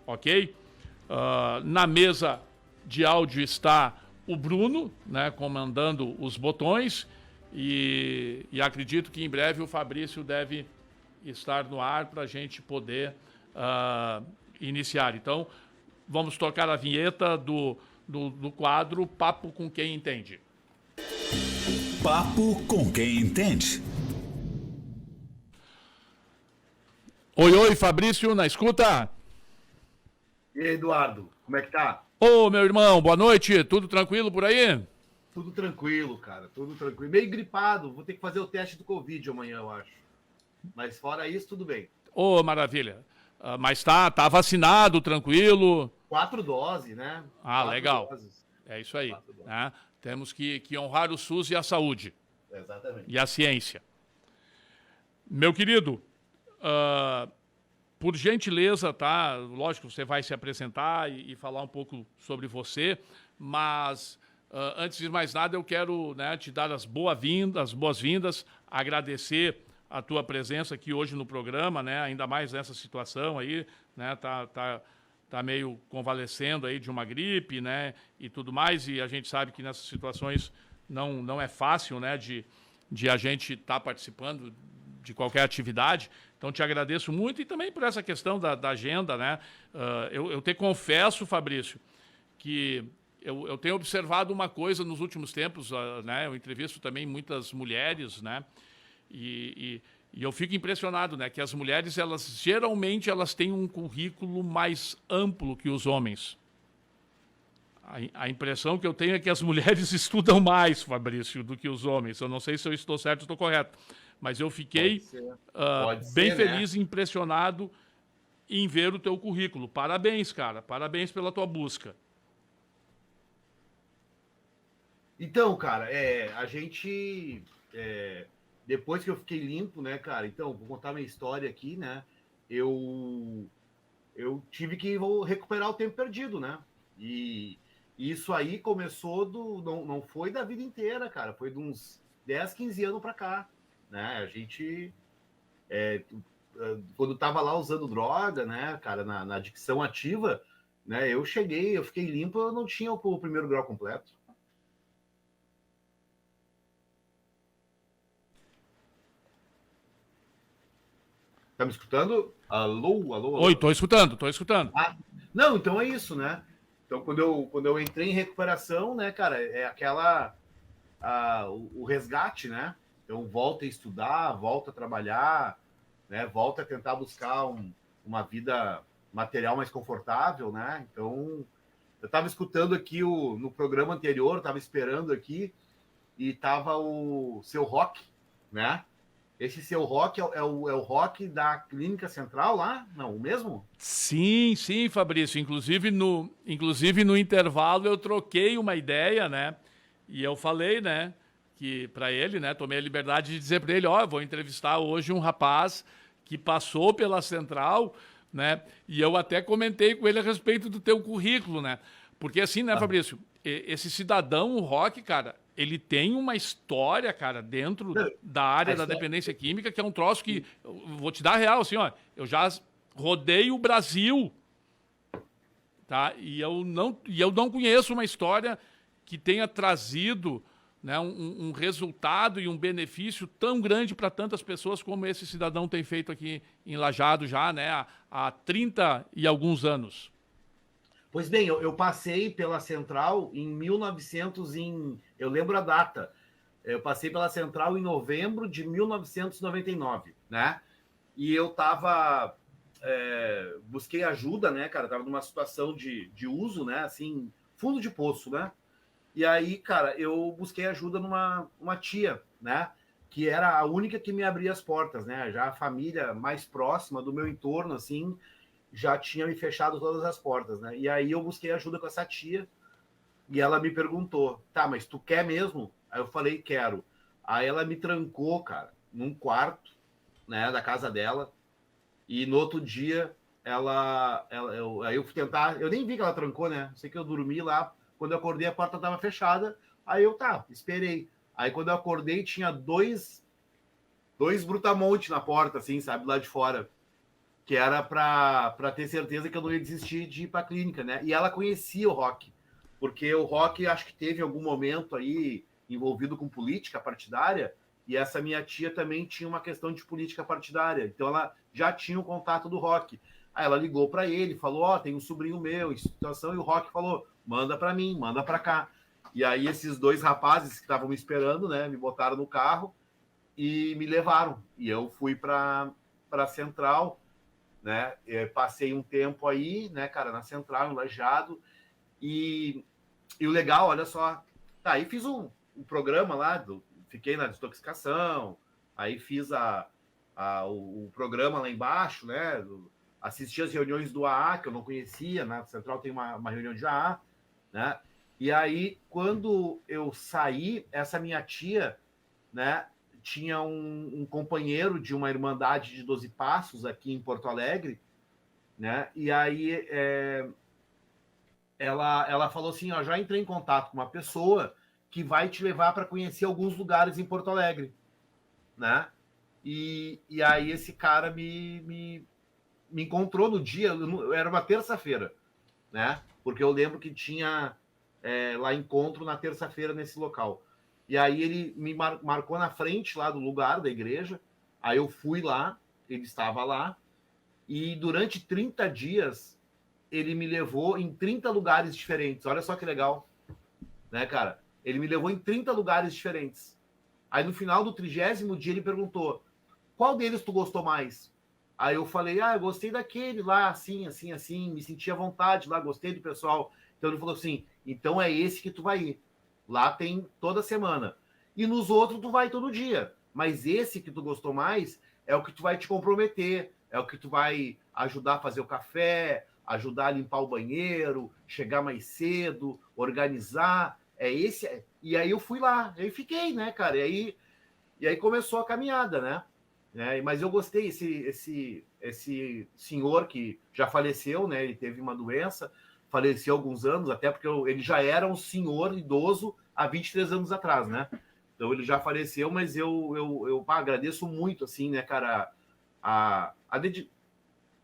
Ok? Na mesa de áudio está o Bruno, né, comandando os botões, e acredito que em breve o Fabrício deve estar no ar para a gente poder iniciar. Então, vamos tocar a vinheta do quadro Papo com Quem Entende. Papo com Quem Entende. Oi, Fabrício, na escuta? E aí, Eduardo, como é que tá? Ô, meu irmão, boa noite, tudo tranquilo por aí? Tudo tranquilo, cara, tudo tranquilo. Meio gripado, vou ter que fazer o teste do Covid amanhã, eu acho. Mas fora isso, tudo bem. Ô, maravilha. Mas tá vacinado, tranquilo? 4 doses, né? Quatro Legal. Doses. É isso aí. Né? Temos que honrar o SUS e a saúde. Exatamente. E a ciência. Meu querido, por gentileza, tá? Lógico, você vai se apresentar e falar um pouco sobre você, mas antes de mais nada, eu quero, né, te dar as boas-vindas, agradecer a tua presença aqui hoje no programa, né? Ainda mais nessa situação aí, né? Tá meio convalescendo aí de uma gripe, né? E tudo mais, e a gente sabe que nessas situações não é fácil, né? De a gente estar participando de qualquer atividade. Então, te agradeço muito e também por essa questão da agenda, né? Eu te confesso, Fabrício, que eu tenho observado uma coisa nos últimos tempos, né? Eu entrevisto também muitas mulheres, né? E eu fico impressionado, né? Que as mulheres, geralmente, elas têm um currículo mais amplo que os homens. A impressão que eu tenho é que as mulheres estudam mais, Fabrício, do que os homens. Eu não sei se eu estou certo ou estou correto. Mas eu fiquei bem feliz e impressionado em ver o teu currículo. Parabéns, cara. Parabéns pela tua busca. Então, cara, a gente... depois que eu fiquei limpo, né, cara? Então, vou contar minha história aqui, né? Eu tive que recuperar o tempo perdido, né? E isso aí começou não foi da vida inteira, cara. Foi de uns 10, 15 anos pra cá, né? A gente... quando tava lá usando droga, né, cara, na adicção ativa, né? Eu fiquei limpo, eu não tinha o primeiro grau completo. Tá me escutando? Alô, alô, alô? Oi, tô escutando. Não, então é isso, né? Então, quando eu entrei em recuperação, né, cara, é o resgate, né? Então, volta a estudar, volta a trabalhar, né? Volta a tentar buscar uma vida material mais confortável, né? Então, eu estava escutando aqui no programa anterior, estava esperando aqui, e tava o seu Rock, né? Esse seu Rock é o Rock da Clínica Central lá? Não, o mesmo? Sim, Fabrício. Inclusive no intervalo eu troquei uma ideia, né? E eu falei, né, que para ele, né, tomei a liberdade de dizer para ele, vou entrevistar hoje um rapaz que passou pela Central, né? E eu até comentei com ele a respeito do teu currículo, né? Porque assim, né, Fabrício, esse cidadão, o Rock, cara, ele tem uma história, cara, dentro da área da dependência química, que é um troço que, eu vou te dar a real, assim, eu já rodei o Brasil, tá? E eu não conheço uma história que tenha trazido, né, um resultado e um benefício tão grande para tantas pessoas como esse cidadão tem feito aqui em Lajeado já, né, há 30 e alguns anos. Pois bem, eu passei pela Central em 1900, eu lembro a data. Eu passei pela Central em novembro de 1999, né? E eu tava... busquei ajuda, né, cara? Tava numa situação de uso, né? Assim, fundo de poço, né? E aí, cara, eu busquei ajuda numa tia, né? Que era a única que me abria as portas, né? Já a família mais próxima do meu entorno, assim, já tinha me fechado todas as portas, né? E aí eu busquei ajuda com essa tia e ela me perguntou, tá, mas tu quer mesmo? Aí eu falei, quero. Aí ela me trancou, cara, num quarto, né, da casa dela, e no outro dia aí eu fui tentar, eu nem vi que ela trancou, né? Sei que eu dormi lá, quando eu acordei a porta estava fechada, aí eu, esperei. Aí quando eu acordei tinha dois brutamontes na porta, assim, sabe, lá de fora. que era para ter certeza que eu não ia desistir de ir para a clínica, né? E ela conhecia o Rock, porque o Rock acho que teve algum momento aí envolvido com política partidária, e essa minha tia também tinha uma questão de política partidária, então ela já tinha o contato do Rock. Aí ela ligou para ele, falou: ó, tem um sobrinho meu em situação, e o Rock falou: manda para mim, manda para cá. E aí esses dois rapazes que estavam me esperando, né, me botaram no carro e me levaram. E eu fui para a Central, né? Eu passei um tempo aí, né, cara, na Central, em Lajeado. E o legal, olha só, tá, aí fiz um programa lá, fiquei na desintoxicação, aí fiz o programa lá embaixo, né? Assisti as reuniões do AA, que eu não conhecia, na Central tem uma reunião de AA, né? E aí, quando eu saí, essa minha tia, né, tinha um companheiro de uma irmandade de 12 Passos aqui em Porto Alegre, né? E aí ela falou assim: ó, já entrei em contato com uma pessoa que vai te levar para conhecer alguns lugares em Porto Alegre, né? E aí esse cara me encontrou no dia, era uma terça-feira, né? Porque eu lembro que tinha lá encontro na terça-feira nesse local. E aí ele me marcou na frente lá do lugar da igreja. Aí eu fui lá, ele estava lá, e durante 30 dias ele me levou em 30 lugares diferentes. Olha só que legal, né, cara? Ele me levou em 30 lugares diferentes. Aí no final do 30º dia ele perguntou: qual deles tu gostou mais? Aí eu falei: eu gostei daquele lá, assim, assim, assim, me senti à vontade lá, gostei do pessoal. Então ele falou assim: então é esse que tu vai ir. Lá tem toda semana. E nos outros tu vai todo dia. Mas esse que tu gostou mais é o que tu vai te comprometer, é o que tu vai ajudar a fazer o café, ajudar a limpar o banheiro, chegar mais cedo, organizar. É esse. E aí eu fui lá, aí fiquei, né, cara? E aí começou a caminhada, né? Mas eu gostei, esse senhor que já faleceu, né? Ele teve uma doença, faleceu há alguns anos, até porque ele já era um senhor idoso há 23 anos atrás, né? Então ele já faleceu, mas eu agradeço muito, assim, né, cara,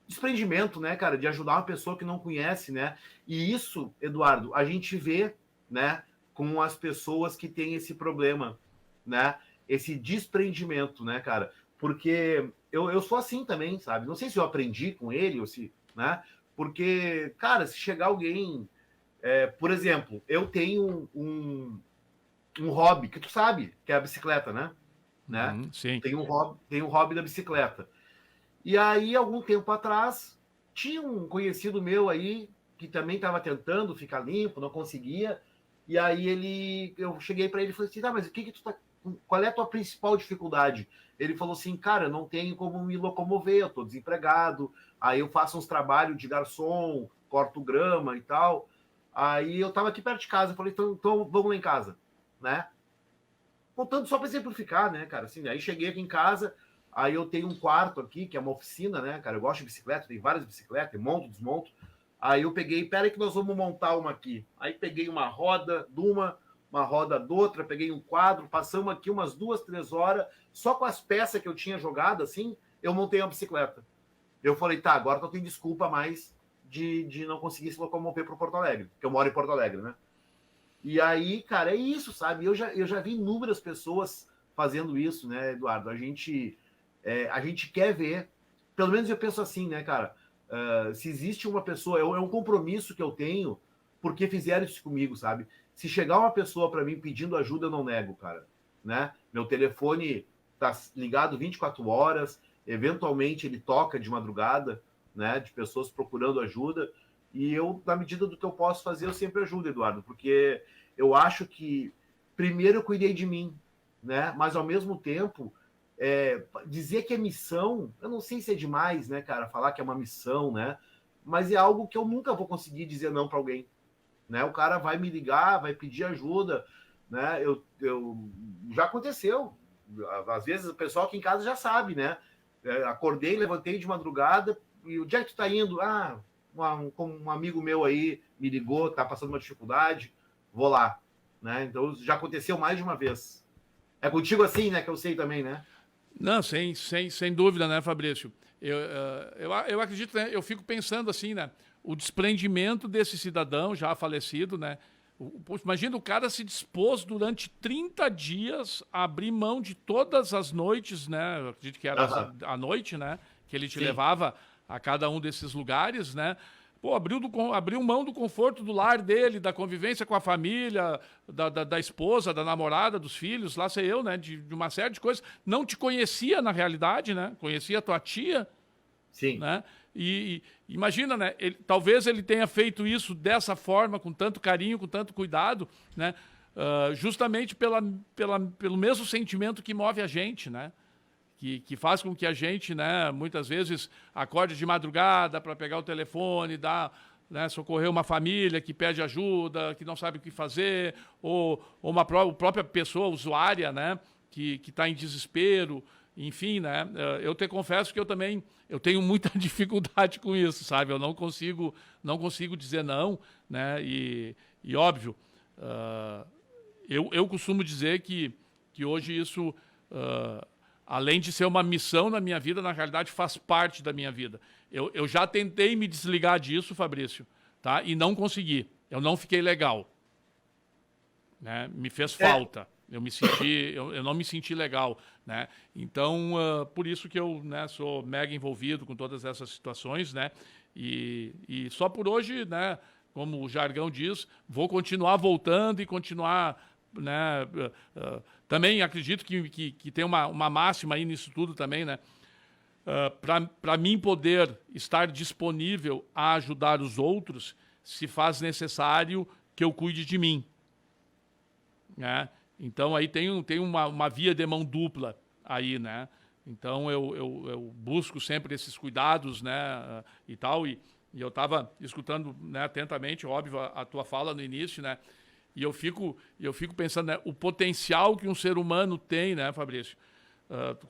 desprendimento, né, cara, de ajudar uma pessoa que não conhece, né? E isso, Eduardo, a gente vê, né, com as pessoas que têm esse problema, né? Esse desprendimento, né, cara? Porque eu sou assim também, sabe? Não sei se eu aprendi com ele ou se, né? Porque, cara, se chegar alguém, por exemplo, eu tenho um hobby que tu sabe, que é a bicicleta, né? Sim. Tem um hobby da bicicleta. E aí, algum tempo atrás, tinha um conhecido meu aí que também estava tentando ficar limpo, não conseguia. E aí eu cheguei para ele e falei assim: tá, mas qual é a tua principal dificuldade? Ele falou assim: cara, eu não tenho como me locomover, eu estou desempregado, aí eu faço uns trabalhos de garçom, corto grama e tal. Aí eu estava aqui perto de casa, falei: então vamos lá em casa, né? Contando só para exemplificar, né, cara? Assim, aí cheguei aqui em casa, aí eu tenho um quarto aqui, que é uma oficina, né, cara? Eu gosto de bicicleta, tem várias bicicletas, monto, desmonto. Aí eu peguei, peraí que nós vamos montar uma aqui. Aí peguei uma roda de uma roda de outra, peguei um quadro, passamos aqui umas 2, 3 horas, só com as peças que eu tinha jogado, assim, eu montei uma bicicleta. Eu falei: tá, agora não tem desculpa mais de não conseguir se locomover para Porto Alegre, porque eu moro em Porto Alegre, né? E aí, cara, é isso, sabe? Eu já vi inúmeras pessoas fazendo isso, né, Eduardo? A gente quer ver, pelo menos eu penso assim, né, cara? Se existe uma pessoa, é um compromisso que eu tenho, porque fizeram isso comigo, sabe? Se chegar uma pessoa para mim pedindo ajuda, eu não nego, cara, né? Meu telefone tá ligado 24 horas, eventualmente ele toca de madrugada, né? De pessoas procurando ajuda. E eu, na medida do que eu posso fazer, eu sempre ajudo, Eduardo, porque eu acho que, primeiro, eu cuidei de mim, né? Mas, ao mesmo tempo, dizer que é missão, eu não sei se é demais, né, cara, falar que é uma missão, né? Mas é algo que eu nunca vou conseguir dizer não para alguém, né? O cara vai me ligar, vai pedir ajuda, né? Já aconteceu. Às vezes o pessoal aqui em casa já sabe, né? Acordei, levantei de madrugada e o dia que tu tá indo, um amigo meu aí me ligou, tá passando uma dificuldade, vou lá, né? Então já aconteceu mais de uma vez. É contigo assim, né? Que eu sei também, né? Não, sem dúvida, né, Fabrício? Eu acredito, né, eu fico pensando assim, né? O desprendimento desse cidadão já falecido, né? Poxa, imagina o cara se dispôs durante 30 dias a abrir mão de todas as noites, né? Eu acredito que era Aham. a noite, né? Que ele te Sim, levava a cada um desses lugares, né? Pô, abriu mão do conforto do lar dele, da convivência com a família, da esposa, da namorada, dos filhos, lá sei eu, né? De uma série de coisas. Não te conhecia na realidade, né? Conhecia a tua tia, sim. né? Imagina, né? Talvez ele tenha feito isso dessa forma, com tanto carinho, com tanto cuidado, né? Justamente pelo mesmo sentimento que move a gente, né? Que faz com que a gente, né, muitas vezes acorde de madrugada para pegar o telefone, né, socorrer uma família que pede ajuda, que não sabe o que fazer, ou uma própria pessoa usuária, né, que está em desespero, enfim, né. Eu te confesso que eu tenho muita dificuldade com isso, sabe? Eu não consigo dizer não, né, e óbvio, eu costumo dizer que hoje isso, além de ser uma missão na minha vida, na realidade faz parte da minha vida. Eu já tentei me desligar disso, Fabrício, tá? E não consegui. Eu não fiquei legal, né? Me fez É, falta. Eu não me senti legal, né? Então, por isso que eu, né, sou mega envolvido com todas essas situações, né? E só por hoje, né, como o jargão diz, vou continuar voltando e continuar, né? Também acredito que tem uma máxima aí nisso tudo também, né? Para mim poder estar disponível a ajudar os outros, se faz necessário que eu cuide de mim, né? Então aí tem uma via de mão dupla aí, né? Então eu busco sempre esses cuidados, né? E tal, e eu estava escutando, né, atentamente, óbvio, a tua fala no início, né? E eu fico pensando, né, o potencial que um ser humano tem, né, Fabrício?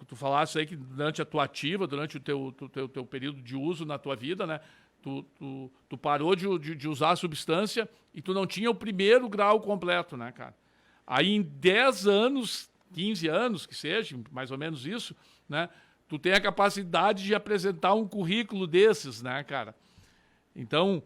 Tu falaste aí que durante a tua ativa, durante o teu período de uso na tua vida, né? Tu parou de usar a substância e tu não tinha o primeiro grau completo, né, cara? Aí em 10 anos, 15 anos, que seja, mais ou menos isso, né? Tu tem a capacidade de apresentar um currículo desses, né, cara? Então,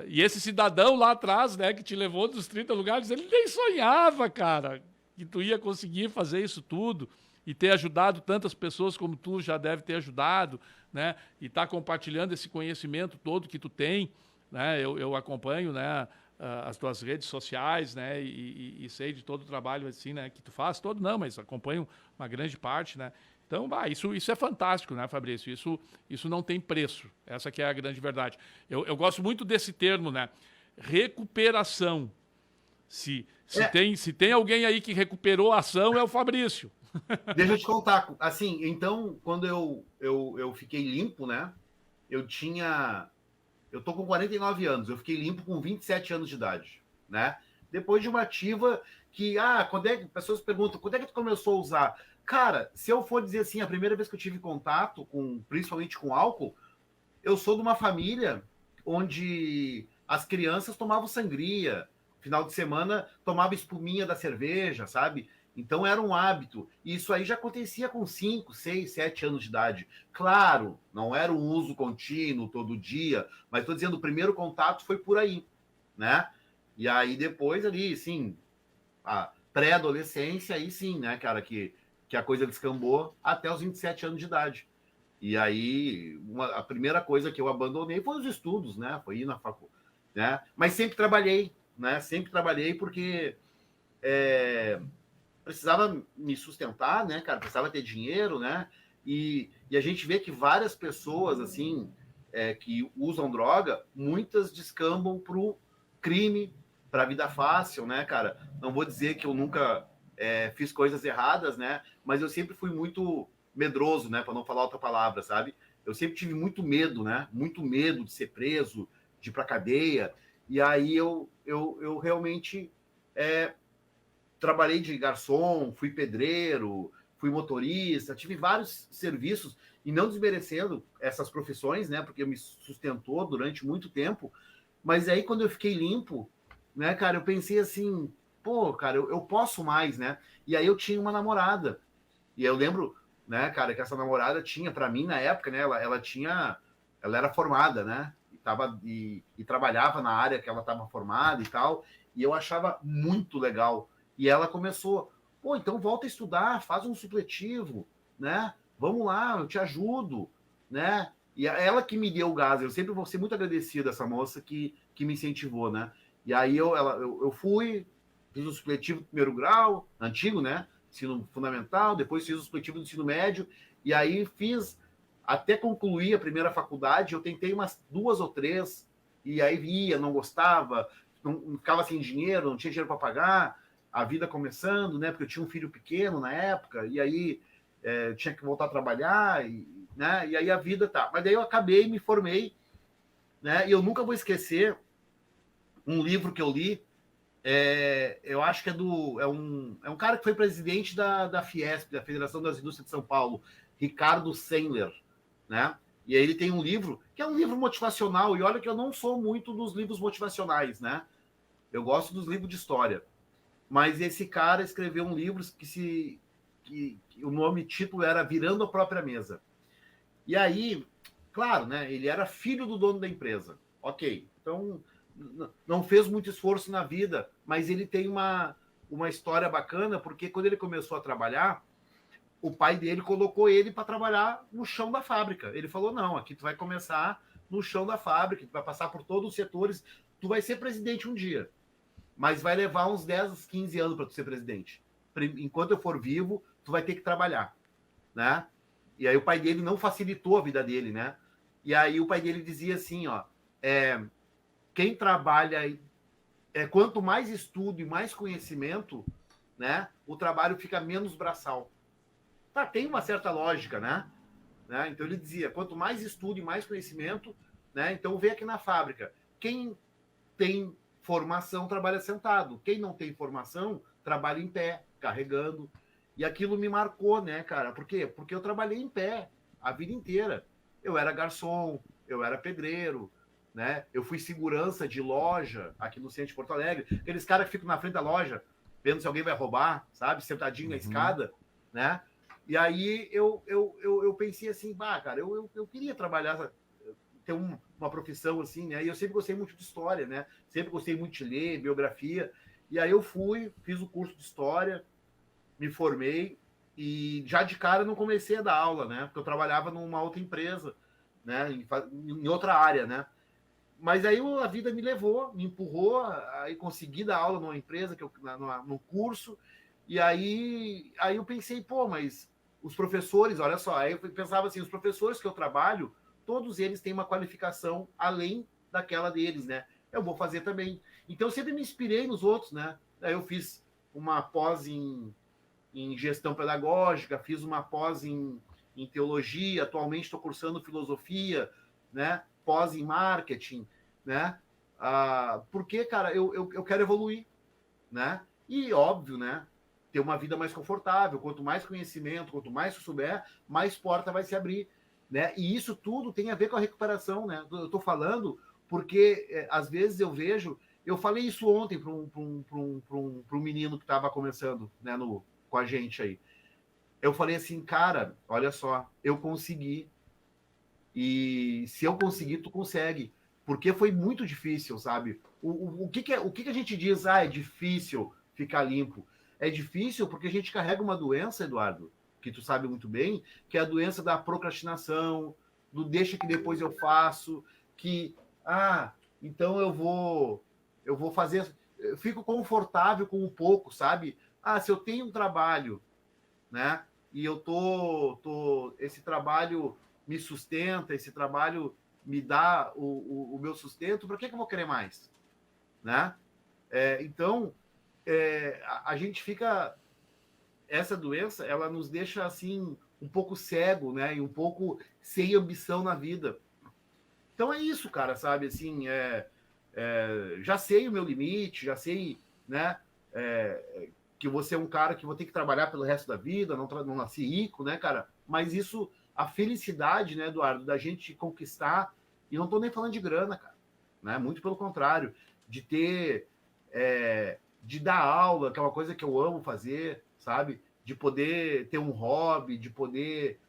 e esse cidadão lá atrás, né, que te levou dos 30 lugares, ele nem sonhava, cara, que tu ia conseguir fazer isso tudo e ter ajudado tantas pessoas como tu já deve ter ajudado, né? E tá compartilhando esse conhecimento todo que tu tem, né? Eu acompanho, né, as tuas redes sociais, né? E sei de todo o trabalho assim, né, que tu faz, todo não, mas acompanho uma grande parte, né? Então, isso é fantástico, né, Fabrício? Isso não tem preço. Essa que é a grande verdade. Eu gosto muito desse termo, né? Recuperação. é, Se tem alguém aí que recuperou a ação, é o Fabrício. deixa eu te contar. Assim, então, quando eu fiquei limpo, né? Eu tinha. Eu tô com 49 anos, eu fiquei limpo com 27 anos de idade, né? Depois de uma ativa que, quando é que pessoas perguntam, quando é que tu começou a usar? Cara, se eu for dizer assim, a primeira vez que eu tive contato com, principalmente com álcool, eu sou de uma família onde as crianças tomavam sangria, final de semana tomava espuminha da cerveja, sabe? Então era um hábito. E isso aí já acontecia com 5, 6, 7 anos de idade. Claro, não era um uso contínuo todo dia, mas estou dizendo, o primeiro contato foi por aí, né? E aí depois ali, sim, a pré-adolescência, aí sim, né, cara, que a coisa descambou até os 27 anos de idade. E aí, a primeira coisa que eu abandonei foi os estudos, né? Foi ir na faculdade, né? Mas sempre trabalhei, né? Sempre trabalhei porque precisava me sustentar, né, cara? Precisava ter dinheiro, né? E a gente vê que várias pessoas, assim, que usam droga, muitas descambam pro crime, pra vida fácil, né, cara? Não vou dizer que eu nunca fiz coisas erradas, né? Mas eu sempre fui muito medroso, né? Para não falar outra palavra, sabe? Eu sempre tive muito medo, né? Muito medo de ser preso, de ir pra cadeia. E aí eu realmente trabalhei de garçom, fui pedreiro, fui motorista, tive vários serviços, e não desmerecendo essas profissões, né, porque me sustentou durante muito tempo, mas aí quando eu fiquei limpo, né, cara, eu pensei assim, pô, cara, eu posso mais, né, e aí eu tinha uma namorada, e eu lembro, né, cara, que essa namorada tinha, para mim, na época, né, ela era formada, né, e trabalhava na área que ela estava formada e tal, e eu achava muito legal. E ela começou, pô, então volta a estudar, faz um supletivo, né, vamos lá, eu te ajudo, né, e ela que me deu o gás, eu sempre vou ser muito agradecido a essa moça que me incentivou, né, e aí eu fui, fiz o supletivo do primeiro grau, antigo, né, ensino fundamental, depois fiz o supletivo do ensino médio, e aí fiz até concluir a primeira faculdade. Eu tentei umas 2 ou 3, e aí via, não gostava, não ficava sem dinheiro, não tinha dinheiro para pagar, a vida começando, né? Porque eu tinha um filho pequeno na época, e aí tinha que voltar a trabalhar, né? E aí a vida tá. Mas daí eu acabei, me formei, né? E eu nunca vou esquecer um livro que eu li. Eu acho que é um cara que foi presidente da Fiesp, da Federação das Indústrias de São Paulo, Ricardo Sendler, né? E aí ele tem um livro que é um livro motivacional, e olha que eu não sou muito dos livros motivacionais, né? Eu gosto dos livros de história. Mas esse cara escreveu um livro que o título era Virando a Própria Mesa. E aí, claro, né? Ele era filho do dono da empresa. Ok, então não fez muito esforço na vida, mas ele tem uma história bacana, porque quando ele começou a trabalhar, o pai dele colocou ele para trabalhar no chão da fábrica. Ele falou, não, aqui tu vai começar no chão da fábrica, tu vai passar por todos os setores, tu vai ser presidente um dia, mas vai levar uns 10, 15 anos para tu ser presidente. Enquanto eu for vivo, tu vai ter que trabalhar, né? E aí o pai dele não facilitou a vida dele, né? E aí o pai dele dizia assim, ó, quem trabalha, quanto mais estudo e mais conhecimento, né, o trabalho fica menos braçal. Tá, tem uma certa lógica, né? Então ele dizia, quanto mais estudo e mais conhecimento, né? Então vê aqui na fábrica, quem tem formação trabalha sentado, quem não tem formação trabalha em pé, carregando. E aquilo me marcou, né, cara? Por quê? Porque eu trabalhei em pé a vida inteira. Eu era garçom, eu era pedreiro, né? Eu fui segurança de loja aqui no centro de Porto Alegre. Aqueles caras que ficam na frente da loja, vendo se alguém vai roubar, sabe? Sentadinho na escada, né? E aí eu pensei assim, bah, cara, eu queria trabalhar, ter uma profissão assim, né? E eu sempre gostei muito de história, né? Sempre gostei muito de ler, biografia. E aí eu fui, fiz o curso de história, me formei e já de cara não comecei a dar aula, né? Porque eu trabalhava numa outra empresa, né? Em outra área, né? Mas aí a vida me levou, me empurrou, aí consegui dar aula numa empresa, no curso, e aí eu pensei, pô, mas os professores, olha só, aí eu pensava assim, os professores que eu trabalho, todos eles têm uma qualificação além daquela deles, né? Eu vou fazer também. Então eu sempre me inspirei nos outros, né? Aí eu fiz uma pós em gestão pedagógica, fiz uma pós em teologia, atualmente estou cursando filosofia, né? Pós em marketing, né? Porque, cara, eu quero evoluir, né? E óbvio, né? Ter uma vida mais confortável. Quanto mais conhecimento, quanto mais tu souber, mais porta vai se abrir, né? E isso tudo tem a ver com a recuperação, né? Eu tô falando porque às vezes eu vejo. Eu falei isso ontem para um menino que estava começando, né, com a gente aí. Eu falei assim, cara, olha só, eu consegui. E se eu conseguir, tu consegue. Porque foi muito difícil, sabe? O que a gente diz? Ah, é difícil ficar limpo. É difícil porque a gente carrega uma doença, Eduardo, que tu sabe muito bem, que é a doença da procrastinação, do deixa que depois eu faço, que, então eu vou fazer, eu fico confortável com um pouco, sabe? Se eu tenho um trabalho, né? E eu esse trabalho me sustenta, esse trabalho me dá o meu sustento, para que eu vou querer mais? Né? Então, a gente fica... Essa doença, ela nos deixa, assim, um pouco cego, né? E um pouco sem ambição na vida. Então é isso, cara, sabe? Assim, já sei o meu limite, já sei, né? Que você é um cara que vou ter que trabalhar pelo resto da vida, não nasci rico, né, cara? Mas isso, a felicidade, né, Eduardo, da gente conquistar, e não tô nem falando de grana, cara, né? Muito pelo contrário, de ter, de dar aula, que é uma coisa que eu amo fazer, sabe? de poder ter um hobby, de poder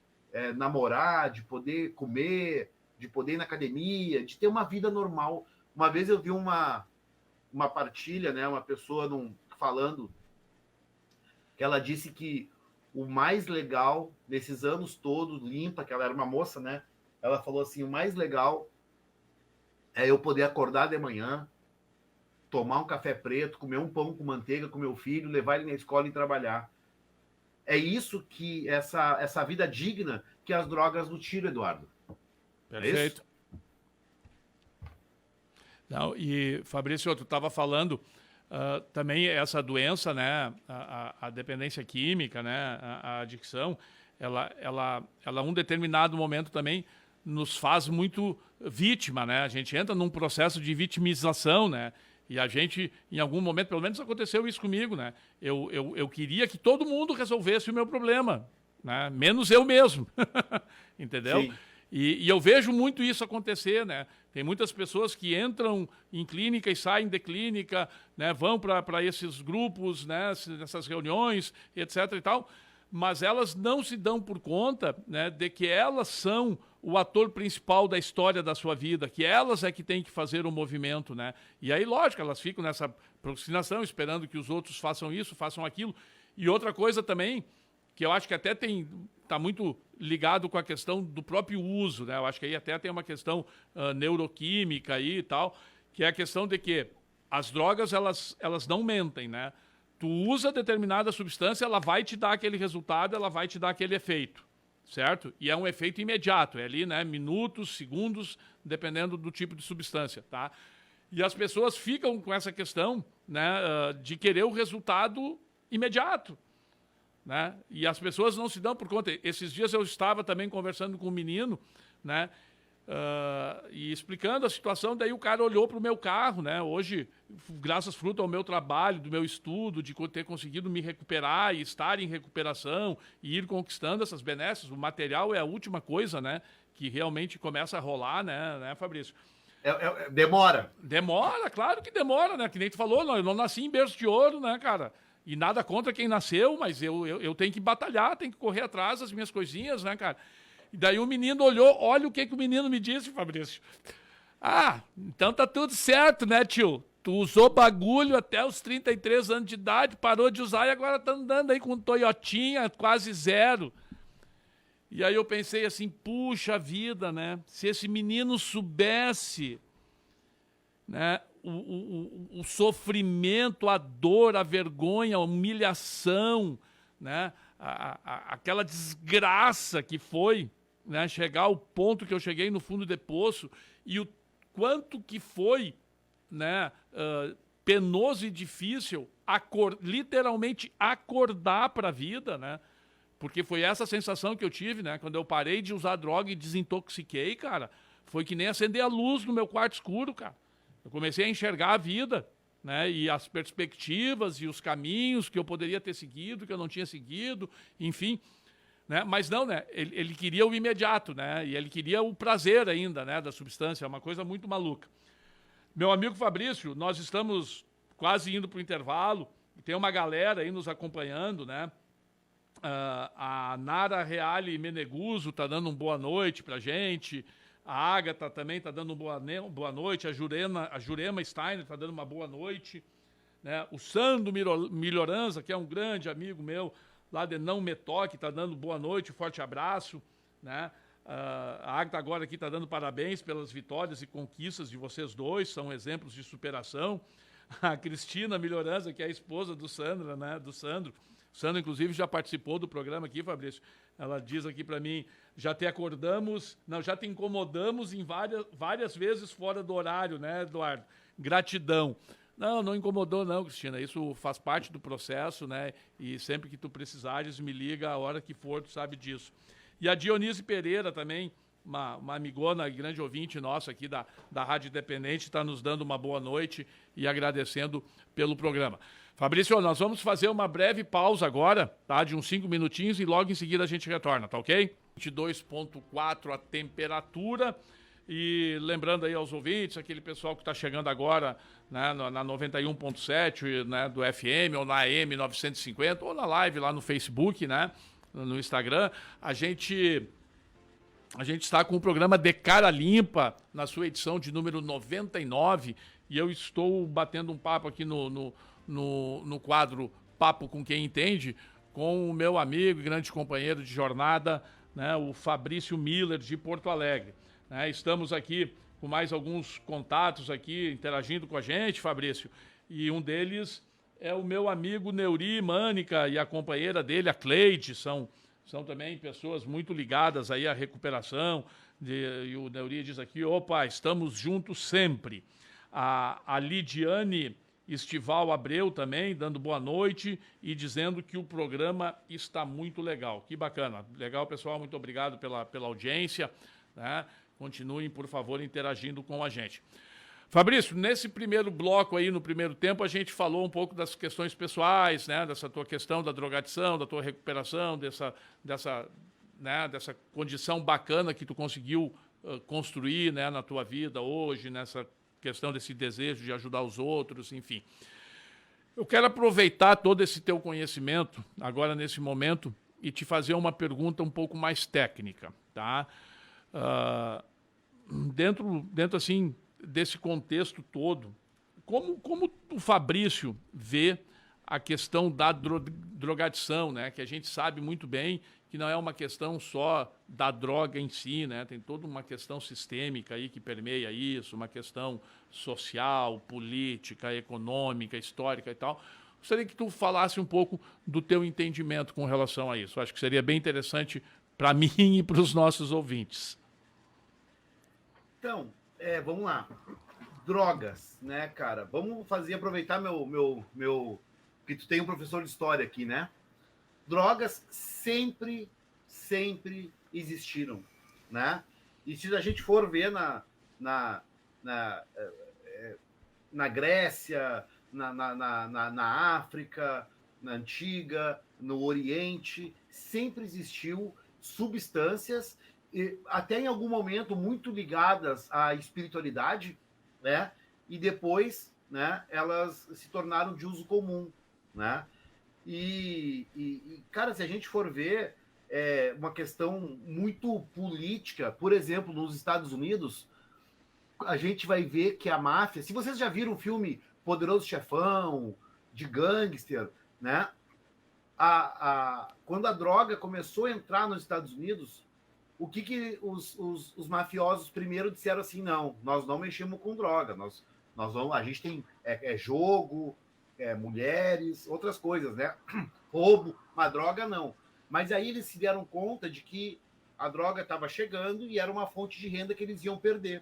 namorar, de poder comer, de poder ir na academia, de ter uma vida normal. Uma vez eu vi uma partilha, né, uma pessoa falando que ela disse que o mais legal nesses anos todos, limpa, que ela era uma moça, né? Ela falou assim, o mais legal é eu poder acordar de manhã, tomar um café preto, comer um pão com manteiga com meu filho, levar ele na escola e trabalhar. É isso que essa vida digna que as drogas não tiram, Eduardo. Perfeito. Não, e, Fabrício, tu estava falando também essa doença, né, a dependência química, né, a adicção, ela um determinado momento também nos faz muito vítima, né? A gente entra num processo de vitimização, né? E a gente, em algum momento, pelo menos aconteceu isso comigo, né? Eu queria que todo mundo resolvesse o meu problema, né? Menos eu mesmo, entendeu? Sim. E eu vejo muito isso acontecer, né? Tem muitas pessoas que entram em clínica e saem de clínica, né? Vão para esses grupos, né? Nessas reuniões, etc. e tal, mas elas não se dão por conta, né, de que elas são o ator principal da história da sua vida, que elas é que têm que fazer o movimento, né? E aí, lógico, elas ficam nessa procrastinação, esperando que os outros façam isso, façam aquilo. E outra coisa também, que eu acho que até está muito ligado com a questão do próprio uso, né? Eu acho que aí até tem uma questão neuroquímica aí e tal, que é a questão de que as drogas, elas não mentem, né? Tu usa determinada substância, ela vai te dar aquele resultado, ela vai te dar aquele efeito, certo? E é um efeito imediato, é ali, né, minutos, segundos, dependendo do tipo de substância, tá? E as pessoas ficam com essa questão, né, de querer o resultado imediato, né? E as pessoas não se dão por conta. Esses dias eu estava também conversando com um menino, né, e explicando a situação, daí o cara olhou para o meu carro, né? Hoje, graças fruto ao meu trabalho, do meu estudo, de ter conseguido me recuperar e estar em recuperação e ir conquistando essas benesses, o material é a última coisa, né, que realmente começa a rolar, né, Fabrício? Demora. Demora, claro que demora, né? Que nem tu falou, eu não nasci em berço de ouro, né, cara? E nada contra quem nasceu, mas eu tenho que batalhar, tenho que correr atrás das minhas coisinhas, né, cara? E daí o menino olhou, olha o que o menino me disse, Fabrício. Ah, então tá tudo certo, né, tio? Tu usou bagulho até os 33 anos de idade, parou de usar e agora tá andando aí com um Toyotinha quase zero. E aí eu pensei assim, puxa vida, né? Se esse menino soubesse, né, o sofrimento, a dor, a vergonha, a humilhação, né, aquela desgraça que foi, né, chegar ao ponto que eu cheguei no fundo de poço e o quanto que foi, né, penoso e difícil literalmente acordar para a vida, né? Porque foi essa sensação que eu tive, né? Quando eu parei de usar droga e desintoxiquei, cara, foi que nem acender a luz no meu quarto escuro, cara. Eu comecei a enxergar a vida, né? E as perspectivas e os caminhos que eu poderia ter seguido, que eu não tinha seguido, enfim, né? Mas não, né? Ele queria o imediato, né? E ele queria o prazer ainda, né, da substância, é uma coisa muito maluca. Meu amigo Fabrício, nós estamos quase indo para o intervalo, e tem uma galera aí nos acompanhando, né? A Nara Reale Meneguso está dando uma boa noite para a gente, a Ágata também está dando uma boa noite, a Jurema Steiner está dando uma boa noite, né? O Sandro Milhoranza, que é um grande amigo meu, lá de Não Me Toque, está dando boa noite, forte abraço, né? A Ágata agora aqui está dando parabéns pelas vitórias e conquistas de vocês dois, são exemplos de superação. A Cristina Milhoranza, que é a esposa do Sandro, né? Do Sandro. O Sandro, inclusive, já participou do programa aqui, Fabrício. Ela diz aqui para mim, já te incomodamos em várias vezes fora do horário, né, Eduardo? Gratidão. Não incomodou não, Cristina, isso faz parte do processo, né, e sempre que tu precisares, me liga a hora que for, tu sabe disso. E a Dionise Pereira também, uma amigona, grande ouvinte nossa aqui da Rádio Independente, está nos dando uma boa noite e agradecendo pelo programa. Fabrício, nós vamos fazer uma breve pausa agora, tá? De uns 5 minutinhos e logo em seguida a gente retorna, tá ok? 22,4 a temperatura E lembrando aí aos ouvintes, aquele pessoal que está chegando agora, né, na 91.7, né, do FM, ou na AM 950, ou na live lá no Facebook, né, no Instagram, a gente está com o programa De Cara Limpa, na sua edição de número 99, e eu estou batendo um papo aqui no quadro Papo com Quem Entende, com o meu amigo e grande companheiro de jornada, né, o Fabrício Miller, de Porto Alegre. Né, estamos aqui com mais alguns contatos aqui, interagindo com a gente, Fabrício, e um deles é o meu amigo Neuri Mânica e a companheira dele, a Cleide, são também pessoas muito ligadas aí à recuperação, e o Neuri diz aqui, opa, estamos juntos sempre. A Lidiane Estival Abreu também, dando boa noite e dizendo que o programa está muito legal. Que bacana. Legal, pessoal, muito obrigado pela audiência, né? Continuem, por favor, interagindo com a gente. Fabrício, nesse primeiro bloco aí, no primeiro tempo, a gente falou um pouco das questões pessoais, né? Dessa tua questão da drogadição, da tua recuperação, dessa condição bacana que tu conseguiu construir, né, na tua vida hoje, nessa questão desse desejo de ajudar os outros, enfim. Eu quero aproveitar todo esse teu conhecimento, agora nesse momento, e te fazer uma pergunta um pouco mais técnica, tá? Dentro assim, desse contexto todo, como o Fabrício vê a questão da drogadição, né? Que a gente sabe muito bem que não é uma questão só da droga em si, né? Tem toda uma questão sistêmica aí que permeia isso, uma questão social, política, econômica, histórica e tal. Gostaria que tu falasse um pouco do teu entendimento com relação a isso. Acho que seria bem interessante para mim e para os nossos ouvintes. Então, vamos lá. Drogas, né, cara? Vamos aproveitar que tu tem um professor de história aqui, né? Drogas sempre existiram, né? E se a gente for ver na Grécia, na África, na Antiga, no Oriente, sempre existiu substâncias, até em algum momento muito ligadas à espiritualidade, né? E depois, né, elas se tornaram de uso comum, né? E, cara, se a gente for ver uma questão muito política, por exemplo, nos Estados Unidos, a gente vai ver que a máfia... Se vocês já viram o filme Poderoso Chefão, de gangster, né? Quando a droga começou a entrar nos Estados Unidos, o que os mafiosos primeiro disseram assim, não, nós não mexemos com droga, nós vamos, a gente tem jogo, mulheres, outras coisas, né? Roubo, mas droga não. Mas aí eles se deram conta de que a droga estava chegando e era uma fonte de renda que eles iam perder.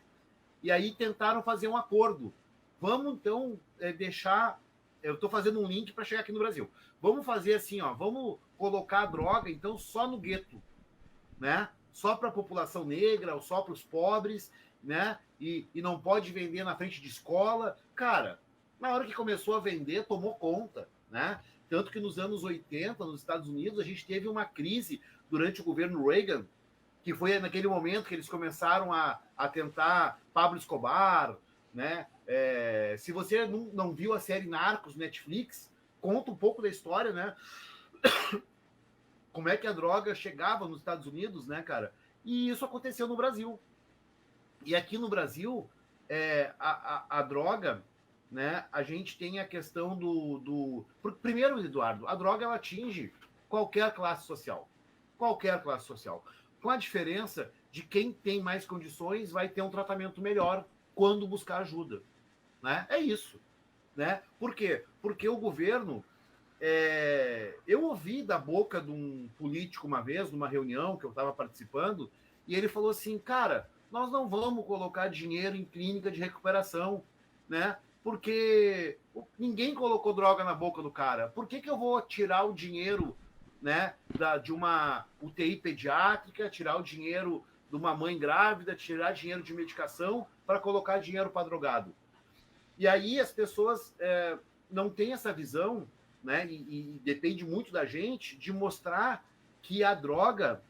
E aí tentaram fazer um acordo. Vamos, então, deixar... Eu estou fazendo um link para chegar aqui no Brasil. Vamos fazer assim, ó, vamos colocar a droga, então, só no gueto, né? Só para a população negra, ou só para os pobres, né? E não pode vender na frente de escola. Cara, na hora que começou a vender, tomou conta, né? Tanto que nos anos 80, nos Estados Unidos, a gente teve uma crise durante o governo Reagan, que foi naquele momento que eles começaram a tentar Pablo Escobar, né? Se você não viu a série Narcos Netflix, conta um pouco da história, né? Como é que a droga chegava nos Estados Unidos, né, cara? E isso aconteceu no Brasil. E aqui no Brasil, a droga, né? A gente tem a questão Primeiro, Eduardo, a droga ela atinge qualquer classe social. Qualquer classe social. Com a diferença de quem tem mais condições vai ter um tratamento melhor quando buscar ajuda, né? É isso, né? Por quê? Porque o governo... eu ouvi da boca de um político uma vez, numa reunião que eu estava participando, e ele falou assim, cara, nós não vamos colocar dinheiro em clínica de recuperação, né? Porque ninguém colocou droga na boca do cara. Por que eu vou tirar o dinheiro, né, de uma UTI pediátrica, tirar o dinheiro de uma mãe grávida, tirar dinheiro de medicação para colocar dinheiro para drogado? E aí as pessoas não têm essa visão, né? E depende muito da gente de mostrar que a droga,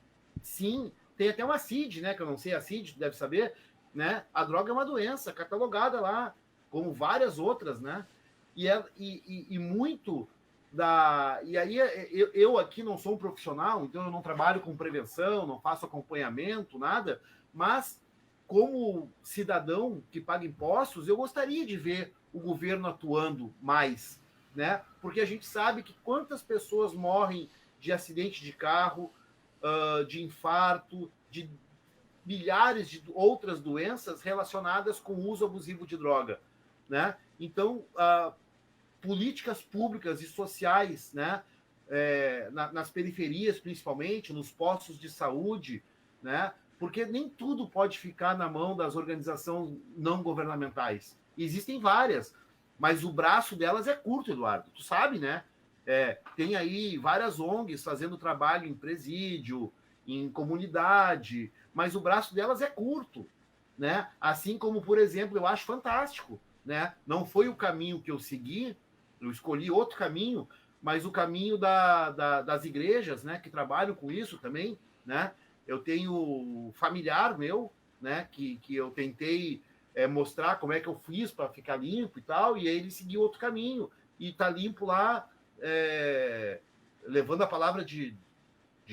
sim, tem até uma CID, né? Que eu não sei, a CID, tu deve saber, né? A droga é uma doença catalogada lá, como várias outras, né? E muito da... E aí eu aqui não sou um profissional, então eu não trabalho com prevenção, não faço acompanhamento, nada, mas como cidadão que paga impostos, eu gostaria de ver o governo atuando mais, né? Porque a gente sabe que quantas pessoas morrem de acidente de carro, de infarto, de milhares de outras doenças relacionadas com o uso abusivo de droga, né? Então, políticas públicas e sociais, né? Nas periferias, principalmente, nos postos de saúde, né? Porque nem tudo pode ficar na mão das organizações não governamentais. Existem várias, mas o braço delas é curto, Eduardo. Tu sabe, né? Tem aí várias ONGs fazendo trabalho em presídio, em comunidade, mas o braço delas é curto, né? Assim como, por exemplo, eu acho fantástico, né? Não foi o caminho que eu segui, eu escolhi outro caminho, mas o caminho das igrejas, né? Que trabalham com isso também, né? Eu tenho familiar meu, né? Que eu tentei mostrar como é que eu fiz para ficar limpo e tal, e aí ele seguiu outro caminho e tá limpo lá, levando a palavra de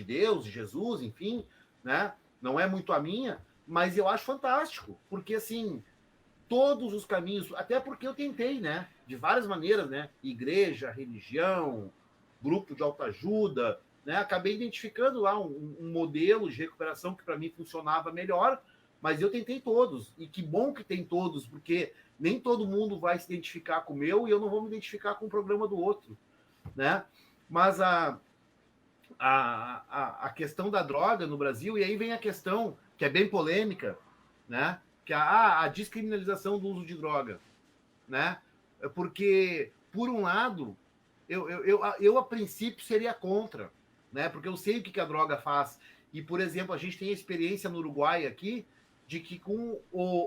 Deus, de Jesus, enfim, né? Não é muito a minha, mas eu acho fantástico, porque assim, todos os caminhos, até porque eu tentei, né? De várias maneiras, né? Igreja, religião, grupo de autoajuda, né? Acabei identificando lá um modelo de recuperação que para mim funcionava melhor, mas eu tentei todos, e que bom que tem todos, porque nem todo mundo vai se identificar com o meu e eu não vou me identificar com o programa do outro, né? Mas a questão da droga no Brasil, e aí vem a questão que é bem polêmica, né? Que é a descriminalização do uso de droga, né? Porque, por um lado, eu a princípio seria contra, né? Porque eu sei o que a droga faz. E, por exemplo, a gente tem a experiência no Uruguai aqui de que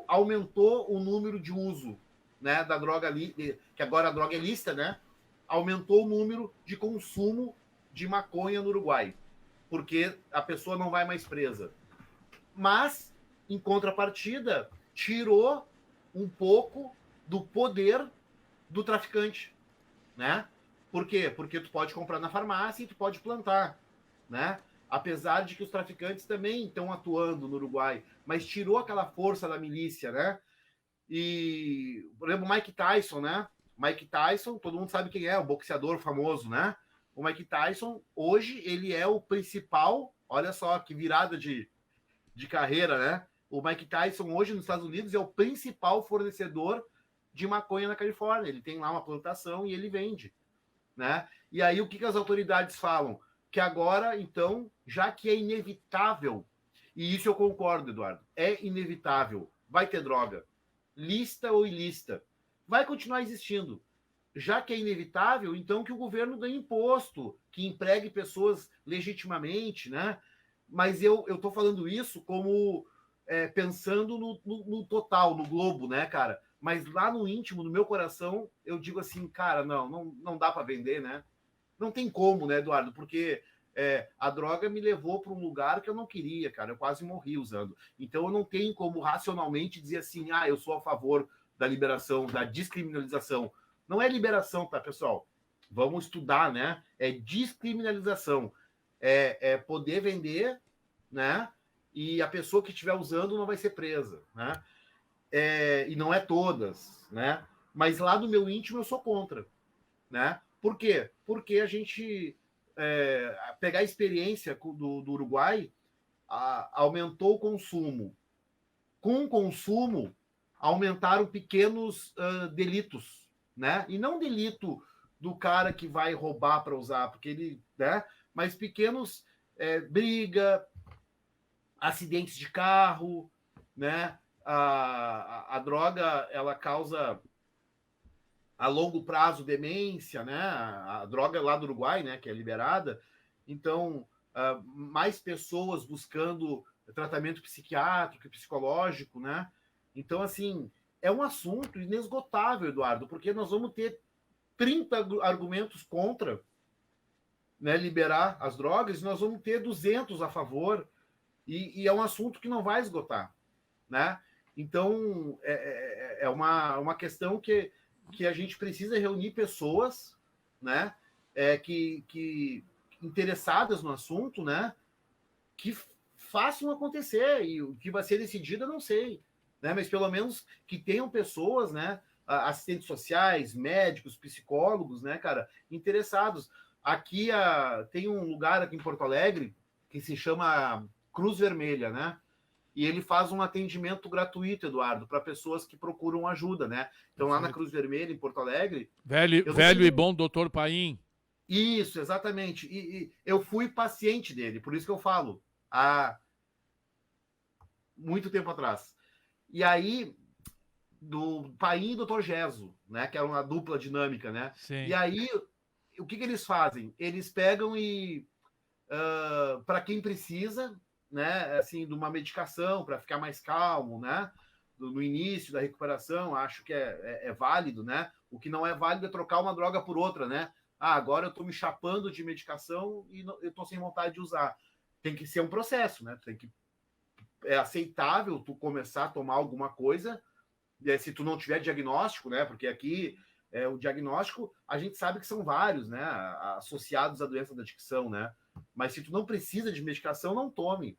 aumentou o número de uso, né, da droga ali, que agora a droga é lícita, né? Aumentou o número de consumo de maconha no Uruguai, porque a pessoa não vai mais presa. Mas, em contrapartida, tirou um pouco do poder do traficante, né? Por quê? Porque tu pode comprar na farmácia e tu pode plantar, né? Apesar de que os traficantes também estão atuando no Uruguai, mas tirou aquela força da milícia, né? E, por exemplo, Mike Tyson, né? Mike Tyson, todo mundo sabe quem é, o boxeador famoso, né? O Mike Tyson, hoje, ele é o principal, olha só que virada de carreira, né? O Mike Tyson, hoje, nos Estados Unidos, é o principal fornecedor de maconha na Califórnia. Ele tem lá uma plantação e ele vende, né? E aí, o que as autoridades falam? Que agora, então, já que é inevitável, e isso eu concordo, Eduardo, é inevitável, vai ter droga, lícita ou ilícita, vai continuar existindo. Já que é inevitável, então que o governo ganhe imposto, que empregue pessoas legitimamente, né? Mas eu estou falando isso como pensando no total, no globo, né, cara? Mas lá no íntimo, no meu coração, eu digo assim, cara, não dá para vender, né? Não tem como, né, Eduardo? Porque a droga me levou para um lugar que eu não queria, cara. Eu quase morri usando. Então eu não tenho como racionalmente dizer assim, eu sou a favor da liberação, da descriminalização. Não é liberação, tá, pessoal? Vamos estudar, né? É descriminalização. É poder vender, né? E a pessoa que estiver usando não vai ser presa, né? E não é todas, né? Mas lá no meu íntimo eu sou contra, né? Por quê? Porque a gente pegar a experiência do Uruguai, aumentou o consumo. Com o consumo, aumentaram pequenos delitos, né? E não delito do cara que vai roubar para usar, porque ele, né? Mas pequenos briga, acidentes de carro, né? A droga, ela causa a longo prazo demência, né? A droga lá do Uruguai, né? Que é liberada. Então, mais pessoas buscando tratamento psiquiátrico e psicológico, né? Então, assim, é um assunto inesgotável, Eduardo, porque nós vamos ter 30 argumentos contra, né, liberar as drogas, e nós vamos ter 200 a favor, e é um assunto que não vai esgotar, né? Então, é uma questão que a gente precisa reunir pessoas, né, que interessadas no assunto, né, que façam acontecer. E o que vai ser decidido, eu não sei, né, mas pelo menos que tenham pessoas, né, assistentes sociais, médicos, psicólogos, né, cara, interessados. Aqui tem um lugar aqui em Porto Alegre que se chama Cruz Vermelha, né? E ele faz um atendimento gratuito, Eduardo, para pessoas que procuram ajuda, né? Então, lá na Cruz Vermelha, em Porto Alegre. Velho e bom doutor Paim. Isso, exatamente. E eu fui paciente dele, por isso que eu falo, há muito tempo atrás. E aí, do Paim e Dr. Gesso, né? Que era uma dupla dinâmica, né? Sim. E aí, o que eles fazem? Eles pegam e, para quem precisa, né, assim, de uma medicação para ficar mais calmo, né, no início da recuperação, acho que é válido, né? O que não é válido é trocar uma droga por outra, né? Agora eu estou me chapando de medicação e eu estou sem vontade de usar. Tem que ser um processo, né? É aceitável tu começar a tomar alguma coisa, se tu não tiver diagnóstico, né? Porque aqui o diagnóstico a gente sabe que são vários, né? Associados à doença da adicção, né? Mas se tu não precisa de medicação, não tome,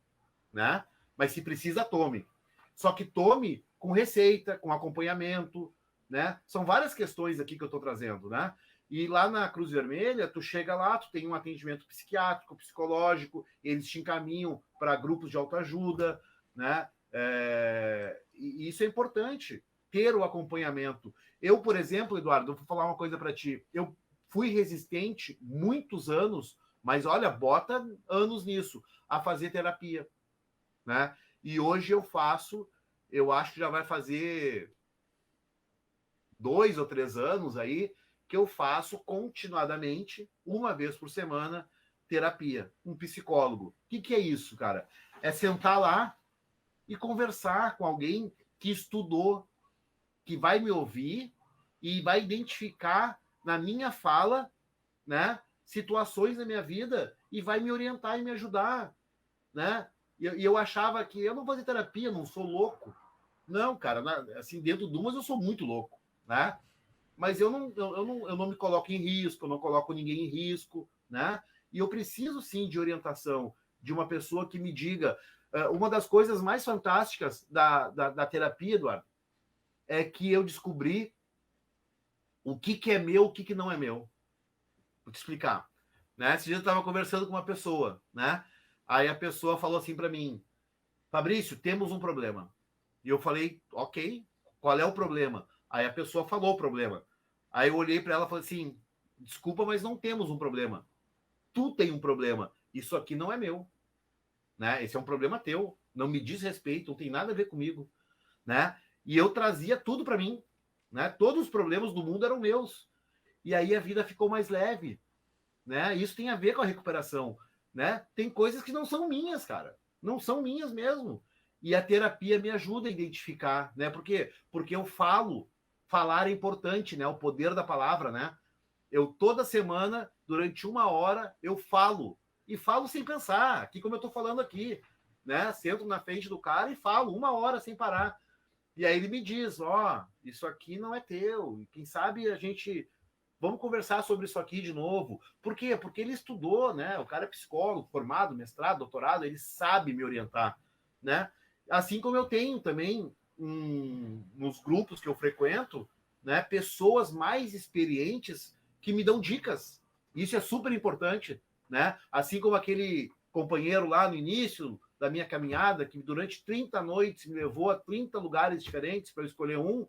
né? Mas se precisa, tome. Só que tome com receita, com acompanhamento, né? São várias questões aqui que eu estou trazendo, né? E lá na Cruz Vermelha, tu chega lá, tu tem um atendimento psiquiátrico, psicológico, eles te encaminham para grupos de autoajuda, né? E isso é importante, ter o acompanhamento. Eu, por exemplo, Eduardo, vou falar uma coisa para ti. Eu fui resistente muitos anos, mas olha, bota anos nisso, a fazer terapia, né? E hoje eu acho que já vai fazer 2 ou 3 anos aí que eu faço continuadamente, uma vez por semana, terapia, um psicólogo. O que é isso, cara? É sentar lá e conversar com alguém que estudou, que vai me ouvir e vai identificar na minha fala, né, situações da minha vida e vai me orientar e me ajudar, né? E eu achava que eu não vou fazer terapia, não sou louco. Não, cara, assim, dentro de umas eu sou muito louco, né? Mas eu não me coloco em risco, eu não coloco ninguém em risco, né? E eu preciso, sim, de orientação, de uma pessoa que me diga. Uma das coisas mais fantásticas da terapia, Eduardo, é que eu descobri o que é meu, o que não é meu. Vou te explicar. Né? Esse dia eu estava conversando com uma pessoa, né? Aí a pessoa falou assim para mim: Fabrício, temos um problema. E eu falei: ok, qual é o problema? Aí a pessoa falou o problema. Aí eu olhei para ela e falei assim: desculpa, mas não temos um problema. Tu tem um problema. Isso aqui não é meu. Né? Esse é um problema teu. Não me diz respeito, não tem nada a ver comigo. Né? E eu trazia tudo para mim. Né? Todos os problemas do mundo eram meus. E aí a vida ficou mais leve. Né? Isso tem a ver com a recuperação. Né? Tem coisas que não são minhas, cara. Não são minhas mesmo. E a terapia me ajuda a identificar, né? Por quê? Porque eu falo. Falar é importante, né? O poder da palavra, né? Eu toda semana, durante 1 hora, eu falo. E falo sem pensar, aqui como eu estou falando aqui, né? Sento na frente do cara e falo 1 hora sem parar. E aí ele me diz, isso aqui não é teu. E quem sabe a gente vamos conversar sobre isso aqui de novo. Por quê? Porque ele estudou, né? O cara é psicólogo, formado, mestrado, doutorado, ele sabe me orientar, né? Assim como eu tenho também nos grupos que eu frequento, né? Pessoas mais experientes que me dão dicas. Isso é super importante, né? Assim como aquele companheiro lá no início da minha caminhada, que durante 30 noites me levou a 30 lugares diferentes para eu escolher um.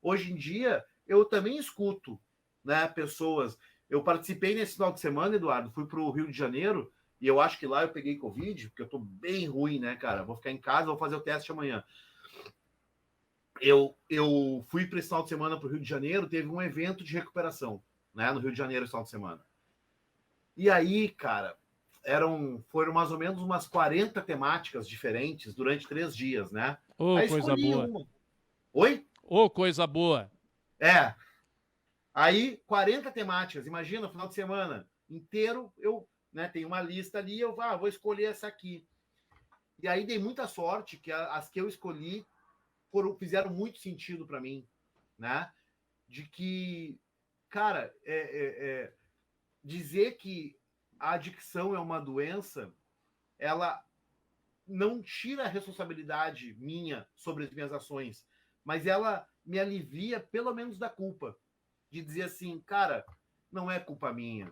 Hoje em dia, eu também escuto, né, pessoas. Eu participei nesse final de semana, Eduardo, fui para o Rio de Janeiro, e eu acho que lá eu peguei Covid, porque eu estou bem ruim, né, cara? Vou ficar em casa, vou fazer o teste amanhã. Eu fui para esse final de semana para o Rio de Janeiro, teve um evento de recuperação, né, no Rio de Janeiro esse final de semana. E aí, cara, foram mais ou menos umas 40 temáticas diferentes durante 3 dias, né? Aí Coisa escolhi boa. uma. Oi? Coisa boa. Aí 40 temáticas, imagina, final de semana inteiro, eu, né, tenho uma lista ali, eu vou escolher essa aqui. E aí dei muita sorte que as que eu escolhi fizeram muito sentido para mim, né? De que, cara, dizer que a adicção é uma doença, ela não tira a responsabilidade minha sobre as minhas ações, mas ela me alivia pelo menos da culpa, de dizer assim, cara, não é culpa minha,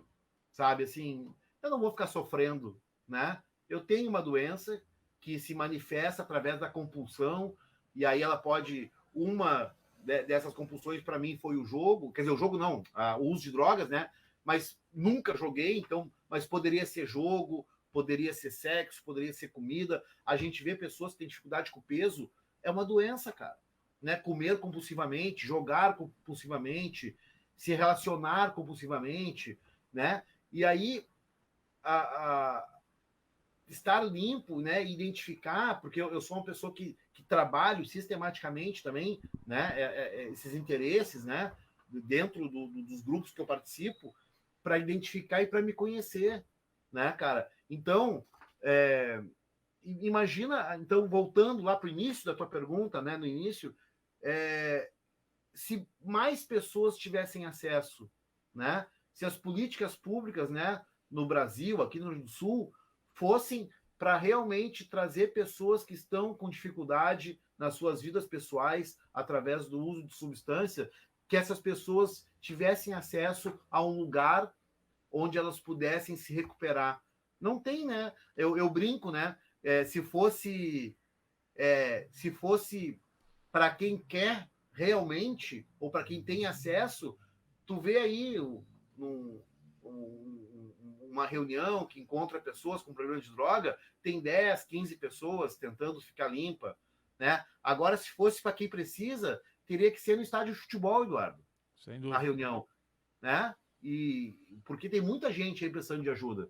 sabe? Assim, eu não vou ficar sofrendo, né? Eu tenho uma doença que se manifesta através da compulsão, e aí ela pode, uma dessas compulsões para mim foi o jogo, quer dizer, o jogo não, o uso de drogas, né? Mas nunca joguei, então, mas poderia ser jogo, poderia ser sexo, poderia ser comida. A gente vê pessoas que têm dificuldade com peso, é uma doença, cara, né? Comer compulsivamente, jogar compulsivamente, se relacionar compulsivamente, né? E aí estar limpo, né? Identificar, porque eu sou uma pessoa que trabalho sistematicamente também, né? Esses interesses, né? Dentro dos grupos que eu participo, para identificar e para me conhecer, né, cara? Então, imagina, então, voltando lá para o início da tua pergunta, né? No início, se mais pessoas tivessem acesso, né? Se as políticas públicas, né, no Brasil, aqui no Rio Grande do Sul, fossem para realmente trazer pessoas que estão com dificuldade nas suas vidas pessoais através do uso de substância, que essas pessoas tivessem acesso a um lugar onde elas pudessem se recuperar. Não tem, né? Eu brinco, né? Se fosse para quem quer realmente, ou para quem tem acesso, tu vê aí uma reunião que encontra pessoas com problema de droga, tem 10, 15 pessoas tentando ficar limpa, né? Agora, se fosse para quem precisa, teria que ser no estádio de futebol, Eduardo. Sem dúvida. A reunião, né? E porque tem muita gente aí precisando de ajuda.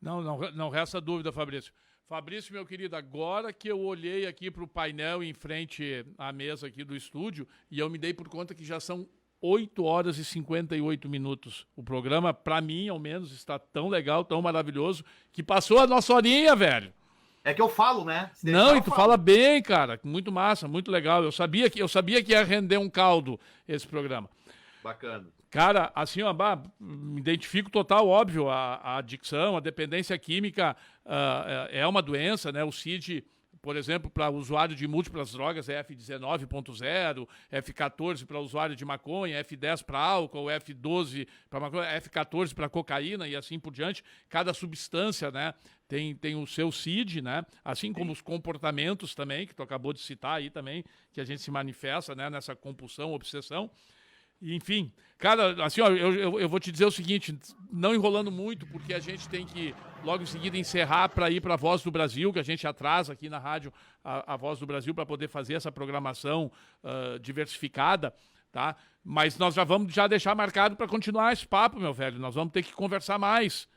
Não resta dúvida, Fabrício. Fabrício, meu querido, agora que eu olhei aqui para o painel em frente à mesa aqui do estúdio e eu me dei por conta que já são 8 horas e 58 minutos. O programa, para mim, ao menos, está tão legal, tão maravilhoso, que passou a nossa horinha, velho. É que eu falo, né? Não, e tu fala bem, cara. Muito massa, muito legal. Eu sabia que ia render um caldo esse programa. Bacana. Cara, assim, ó, me identifico total, óbvio, a adicção, a dependência química é uma doença, né? O CID, por exemplo, para usuário de múltiplas drogas é F19.0, F14 para usuário de maconha, F10 para álcool, F12 para maconha, F14 para cocaína e assim por diante. Cada substância, né, tem o seu CID, né? Assim como os comportamentos também, que tu acabou de citar aí também, que a gente se manifesta, né, nessa compulsão, obsessão. Enfim, cara, assim, ó, eu vou te dizer o seguinte, não enrolando muito, porque a gente tem que logo em seguida encerrar para ir para a Voz do Brasil, que a gente atrasa aqui na rádio a Voz do Brasil para poder fazer essa programação diversificada, tá? Mas nós já vamos deixar marcado para continuar esse papo, meu velho. Nós vamos ter que conversar mais.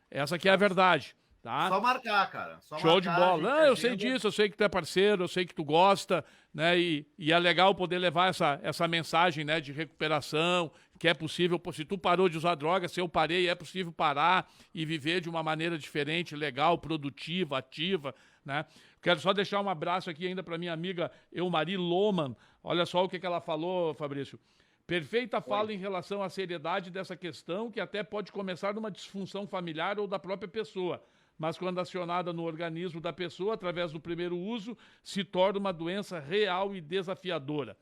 Essa aqui é a verdade. Tá? Só marcar, cara. Show de bola. Não, eu sei disso, eu sei que tu é parceiro, eu sei que tu gosta, né? E é legal poder levar essa mensagem, né, de recuperação, que é possível, se tu parou de usar droga, se eu parei, é possível parar e viver de uma maneira diferente, legal, produtiva, ativa, né? Quero só deixar um abraço aqui ainda para minha amiga Eumari Loman. Olha só o que ela falou, Fabrício. Perfeita fala em relação à seriedade dessa questão, que até pode começar numa disfunção familiar ou da própria pessoa, mas quando acionada no organismo da pessoa, através do primeiro uso, se torna uma doença real e desafiadora.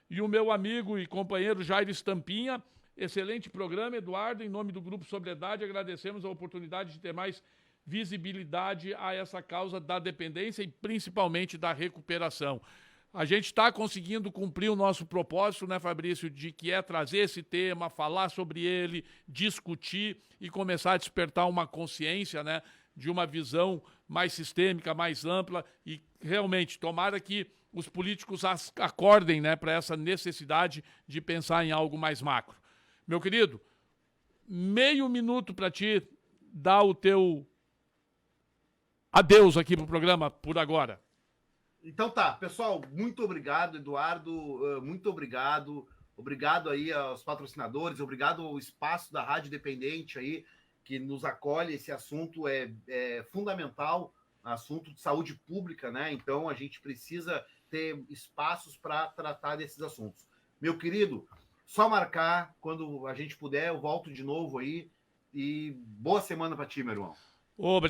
E o meu amigo e companheiro Jair Estampinha, excelente programa, Eduardo, em nome do Grupo Sobriedade, agradecemos a oportunidade de ter mais visibilidade a essa causa da dependência e principalmente da recuperação. A gente está conseguindo cumprir o nosso propósito, né, Fabrício, de que é trazer esse tema, falar sobre ele, discutir e começar a despertar uma consciência, né, de uma visão mais sistêmica, mais ampla e realmente tomara que os políticos acordem, né, para essa necessidade de pensar em algo mais macro. Meu querido, meio minuto para ti dar o teu adeus aqui para o programa por agora. Então tá, pessoal, muito obrigado, Eduardo, muito obrigado. Obrigado aí aos patrocinadores, obrigado ao espaço da Rádio Dependente aí, que nos acolhe. Esse assunto é fundamental assunto de saúde pública, né? Então a gente precisa ter espaços para tratar desses assuntos. Meu querido, só marcar, quando a gente puder, eu volto de novo aí. E boa semana para ti, meu irmão. Obrigado.